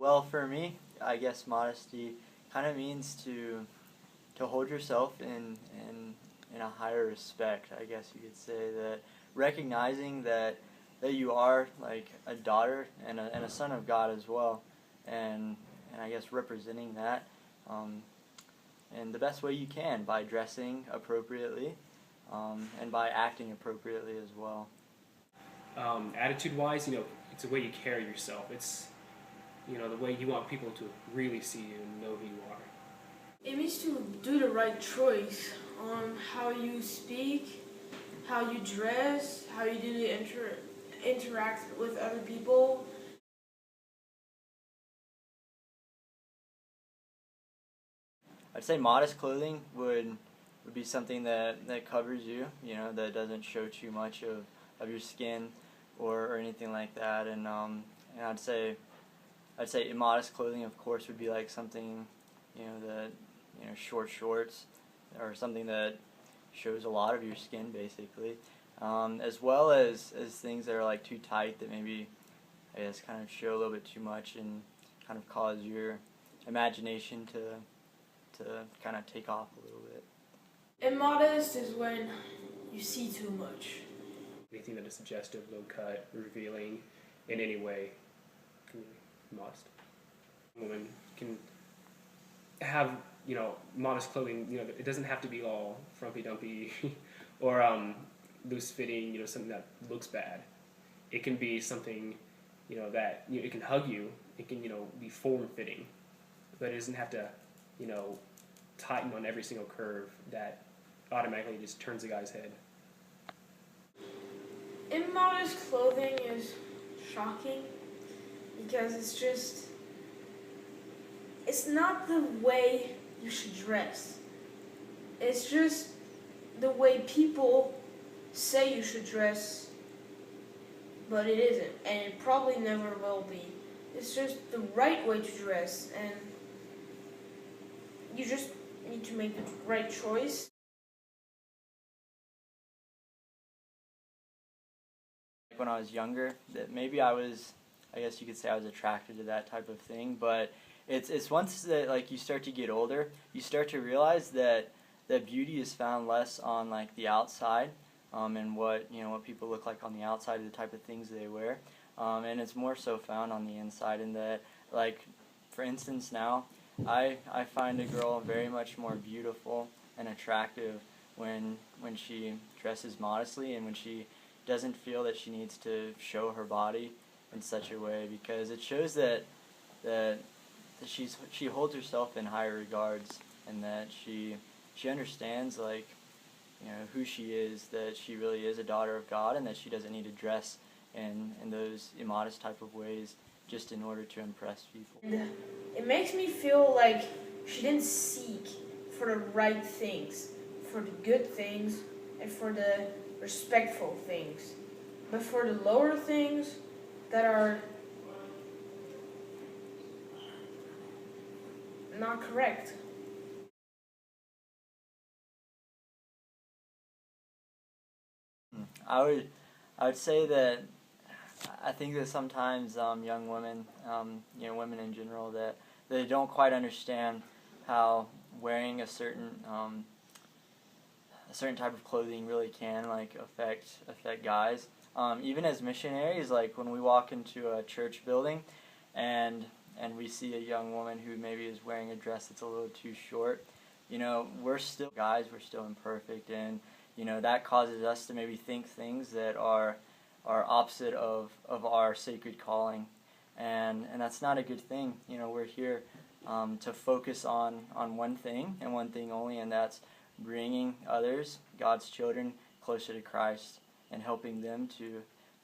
Well, for me, I guess modesty kind of means to hold yourself in a higher respect. I guess you could say that recognizing that you are like a daughter and a son of God as well, and I guess representing that um, in the best way you can by dressing appropriately and by acting appropriately as well. Attitude-wise, it's the way you carry yourself. It's, the way you want people to really see you and know who you are. It means to do the right choice on how you speak, how you dress, how you do the interact with other people. I'd say modest clothing would be something that covers you, that doesn't show too much of your skin or anything like that. And I'd say immodest clothing, of course, would be like something, that short shorts or something that shows a lot of your skin, basically, as well as things that are like too tight that maybe I guess kind of show a little bit too much and kind of cause your imagination to kind of take off a little bit. Immodest is when you see too much. Anything that is suggestive, low cut, revealing in any way can be modest. Women can have, modest clothing. It doesn't have to be all frumpy dumpy or loose fitting. Something that looks bad. It can be something, that it can hug you. It can, be form fitting, but it doesn't have to, tighten on every single curve that automatically just turns a guy's head. Immodest clothing is shocking because it's not the way you should dress. It's just the way people say you should dress, but it isn't, and it probably never will be. It's just the right way to dress, and you just need to make the right choice. When I was younger, that maybe I guess you could say I was attracted to that type of thing, but it's once that like you start to get older, you start to realize that beauty is found less on like the outside, and what people look like on the outside of the type of things they wear, and it's more so found on the inside. And that, like, for instance, now I find a girl very much more beautiful and attractive when she dresses modestly and when she doesn't feel that she needs to show her body in such a way, because it shows that she holds herself in higher regards, and that she understands, like, who she is, that she really is a daughter of God, and that she doesn't need to dress in those immodest type of ways just in order to impress people. And it makes me feel like she didn't seek for the right things, for the good things, and for the respectful things, but for the lower things that are not correct. I would say that I think that sometimes young women, women in general, that they don't quite understand how wearing a certain type of clothing really can like affect guys. Even as missionaries, like when we walk into a church building, and we see a young woman who maybe is wearing a dress that's a little too short, we're still guys, we're still imperfect, and that causes us to maybe think things that are opposite of our sacred calling, and that's not a good thing. We're here to focus on one thing and one thing only, and that's bringing others, God's children, closer to Christ and helping them to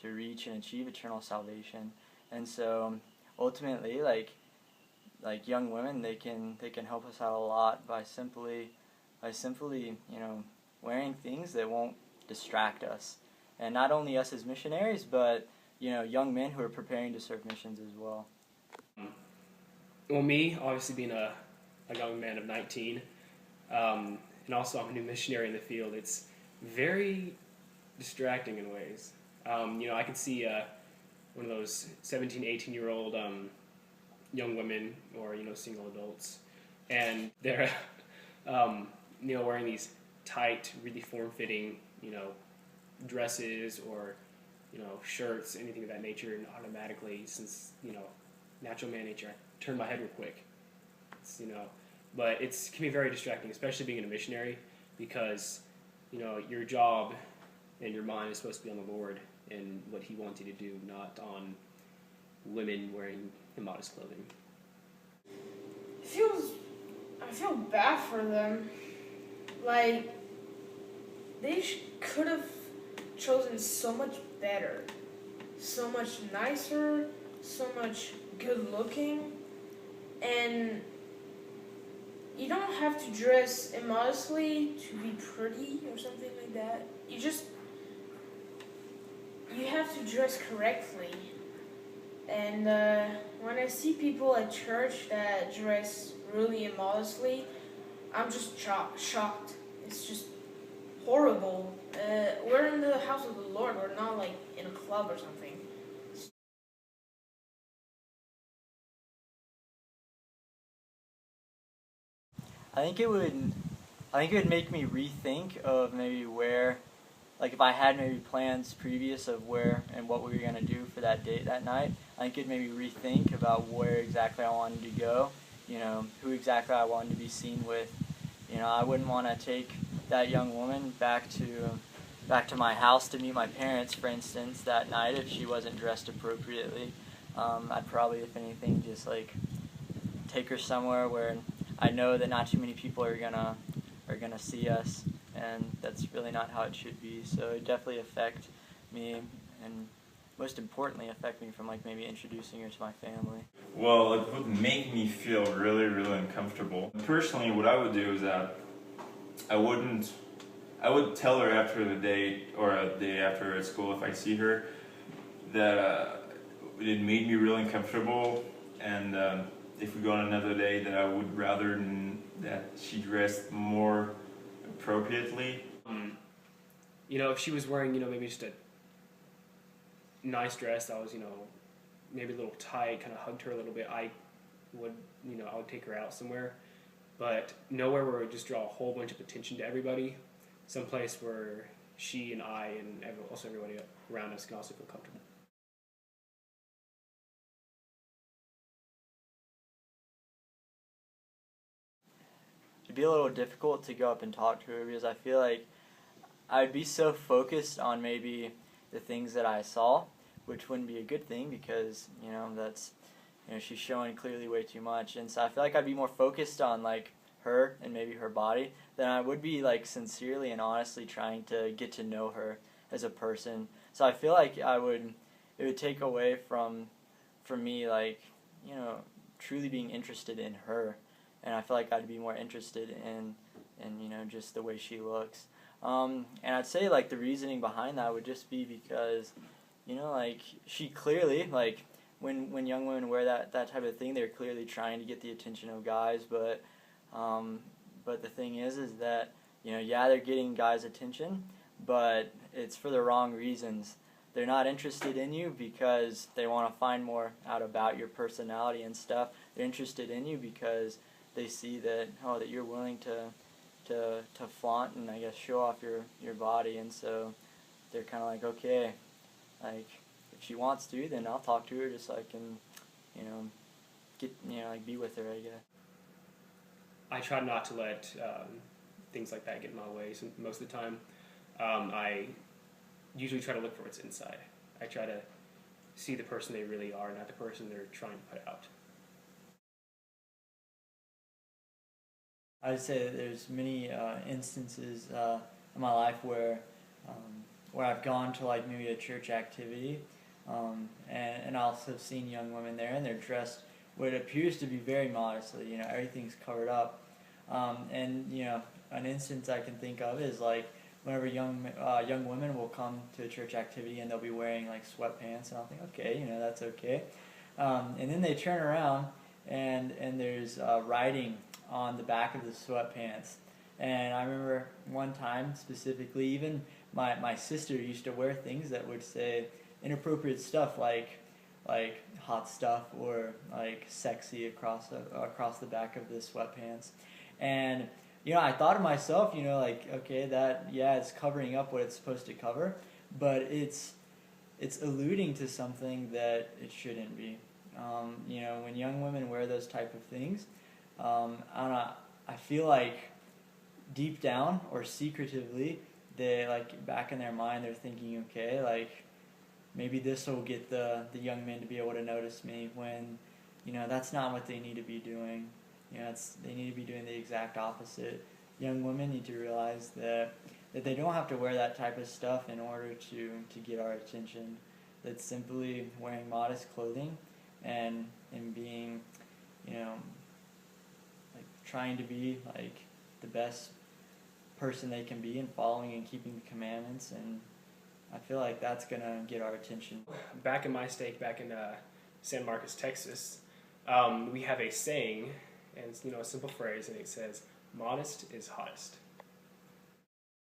reach and achieve eternal salvation. And so ultimately, like young women, they can help us out a lot by simply wearing things that won't distract us, and not only us as missionaries, but young men who are preparing to serve missions as well. Well, me, obviously being a young man of 19, and also I'm a new missionary in the field, it's very distracting in ways. I could see one of those 17, 18-year-old young women or single adults, and they're wearing these tight, really form-fitting dresses or shirts, anything of that nature, and automatically, since natural man nature, I turn my head real quick. It's, but it can be very distracting, especially being a missionary, because your job and your mind is supposed to be on the Lord and what He wants you to do, not on women wearing immodest clothing. I feel bad for them. Like, they could have chosen so much better, so much nicer, so much good looking, and you don't have to dress immodestly to be pretty or something like that. You have to dress correctly. And when I see people at church that dress really immodestly, I'm just shocked. It's just horrible. We're in the house of the Lord. We're not like in a club or something. I think it would make me rethink of maybe where, like if I had maybe plans previous of where and what we were gonna do for that date that night. I think it'd maybe rethink about where exactly I wanted to go, who exactly I wanted to be seen with. I wouldn't want to take that young woman back to my house to meet my parents, for instance, that night if she wasn't dressed appropriately. I'd probably, if anything, just like take her somewhere where I know that not too many people are gonna see us, and that's really not how it should be. So it definitely affect me, and most importantly affect me from like maybe introducing her to my family. Well, it would make me feel really, really uncomfortable. Personally, what I would do is that I would tell her after the date or a day after at school if I see her that it made me really uncomfortable, and if we go on another day that I would rather that she dressed more appropriately. If she was wearing maybe just a nice dress that was maybe a little tight, kind of hugged her a little bit, I would take her out somewhere, but nowhere where it would just draw a whole bunch of attention to everybody. Someplace where she and I and also everybody around us can also feel comfortable. It'd be a little difficult to go up and talk to her because I feel like I'd be so focused on maybe the things that I saw, which wouldn't be a good thing because that's she's showing clearly way too much, and so I feel like I'd be more focused on like her and maybe her body than I would be like sincerely and honestly trying to get to know her as a person. So I feel like it would take away from me like truly being interested in her, and I feel like I'd be more interested in just the way she looks. And I'd say like the reasoning behind that would just be because like she clearly like when young women wear that type of thing, they're clearly trying to get the attention of guys, but the thing is that they're getting guys' attention, but it's for the wrong reasons. They're not interested in you because they want to find more out about your personality and stuff. They're interested in you because they see that that you're willing to flaunt and I guess show off your body, and so they're kind of like, okay, like if she wants to, then I'll talk to her just so I can get like be with her, I guess. I try not to let things like that get in my way most of the time. I usually try to look for what's inside. I try to see the person they really are, not the person they're trying to put out. I'd say that there's many instances in my life where I've gone to like maybe a church activity, and I also have seen young women there, and they're dressed what appears to be very modestly. Everything's covered up, and an instance I can think of is like whenever young women will come to a church activity and they'll be wearing like sweatpants, and I'll think, okay, that's okay, and then they turn around and there's writing on the back of the sweatpants. And I remember one time specifically, even my sister used to wear things that would say inappropriate stuff like like hot stuff or like sexy across the back of the sweatpants. And I thought to myself, like, okay, that, yeah, it's covering up what it's supposed to cover, but it's alluding to something that it shouldn't be. When young women wear those type of things, I feel like deep down or secretively, they, like, back in their mind, they're thinking, okay, like, maybe this will get the young men to be able to notice me, when, that's not what they need to be doing. They need to be doing the exact opposite. Young women need to realize that they don't have to wear that type of stuff in order to get our attention. That simply wearing modest clothing and being, like, trying to be like the best person they can be, and following and keeping the commandments, and I feel like that's gonna get our attention. Back in my state, back in San Marcos, Texas, we have a saying, and it's a simple phrase, and it says, "Modest is hottest."